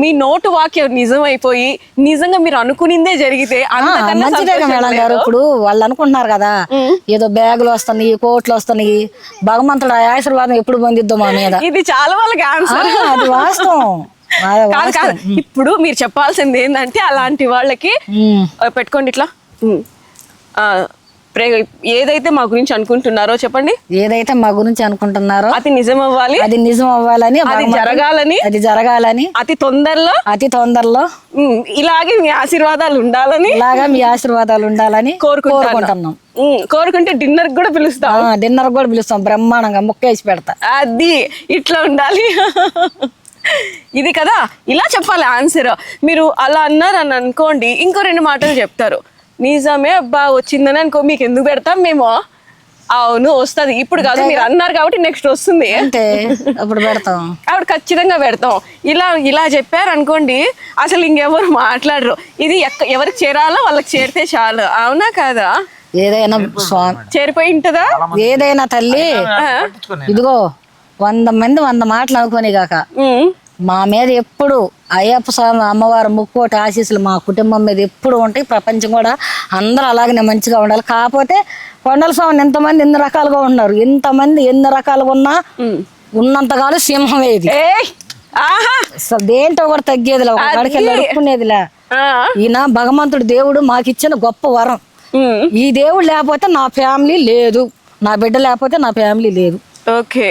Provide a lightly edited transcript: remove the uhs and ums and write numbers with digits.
మీ note వాక్యం నిజమైపోయి నిజంగా మీరు అనుకునిందే జరిగితే అంతకన్నా మంచిదే సంతోషం మేడం లేదు. గారు. ఇప్పుడు వాళ్ళు అనుకుంటున్నారు కదా ఏదో బ్యాగులు వస్తున్నాయి, కోట్లు వస్తున్నాయి, భగవంతుడు ఆశీర్వాదం ఎప్పుడు పొందిద్దో మా మీద. ఇది చాలా వాళ్ళకి ఆన్సర్. అది వాస్తవం. కాదు కాదు, ఇప్పుడు మీరు చెప్పాల్సింది ఏంటంటే అలాంటి వాళ్ళకి పెట్టుకోండి ఇట్లా ఏదైతే మా గురించి అనుకుంటున్నారో చెప్పండి, ఏదైతే మా గురించి అనుకుంటున్నారో అది నిజం అవ్వాలి, అది నిజం అవ్వాలని, అది జరగాలని, అది జరగాలని, అతి తొందరలో ఇలాగే మీ ఆశీర్వాదాలు ఉండాలని, ఇలాగా మీ ఆశీర్వాదాలు ఉండాలని కోరుకుంటున్నాం. కోరుకుంటే డిన్నర్ కూడా పిలుస్తాం, డిన్నర్ కూడా పిలుస్తాం, బ్రహ్మాండంగా ముక్క వేసి పెడతా. అది ఇట్లా ఉండాలి. ఇది కదా, ఇలా చెప్పాలి ఆన్సర్. మీరు అలా అన్నారు అని అనుకోండి, ఇంకో 2 మాటలు చెప్తారు. నిజమే అబ్బా వచ్చిందని అనుకో, మీకు ఎందుకు పెడతాం మేము, అవును వస్తుంది, ఇప్పుడు కాదు మీరు అన్నారు కాబట్టి నెక్స్ట్ వస్తుంది అంటే అప్పుడు పెడతాం, అప్పుడు ఖచ్చితంగా పెడతాం. ఇలా చెప్పారు అనుకోండి, అసలు ఇంకెవరు మాట్లాడరు. ఇది ఎవరికి చేరాలో వాళ్ళకి చేరితే చాలు, అవునా కాదా? ఏదైనా స్వామి చేరిపోయి ఉంటుందా? ఏదైనా తల్లి ఇదిగో 100 మంది 100 మాటలు అనుకోని కాక మా మీద ఎప్పుడు అయ్యప్ప స్వామి అమ్మవారు ముక్కోటి ఆశీస్సులు మా కుటుంబం మీద ఎప్పుడు ఉంటాయి. ప్రపంచం కూడా అందరూ అలాగనే మంచిగా ఉండాలి. కాకపోతే కొండల స్వామిని ఎంతమంది ఎన్ని రకాలుగా ఉన్నారు, ఇంతమంది ఎన్ని రకాలుగా ఉన్నా ఉన్నంతకాలం సింహం ఏది అసలు దేంటో కూడా తగ్గేదిలా, ఒక గడికి నడుపుకునేదిలా. ఈయన భగవంతుడు దేవుడు మాకిచ్చిన గొప్ప వరం. ఈ దేవుడు లేకపోతే నా ఫ్యామిలీ లేదు, నా బిడ్డ లేకపోతే నా ఫ్యామిలీ లేదు. ఓకే.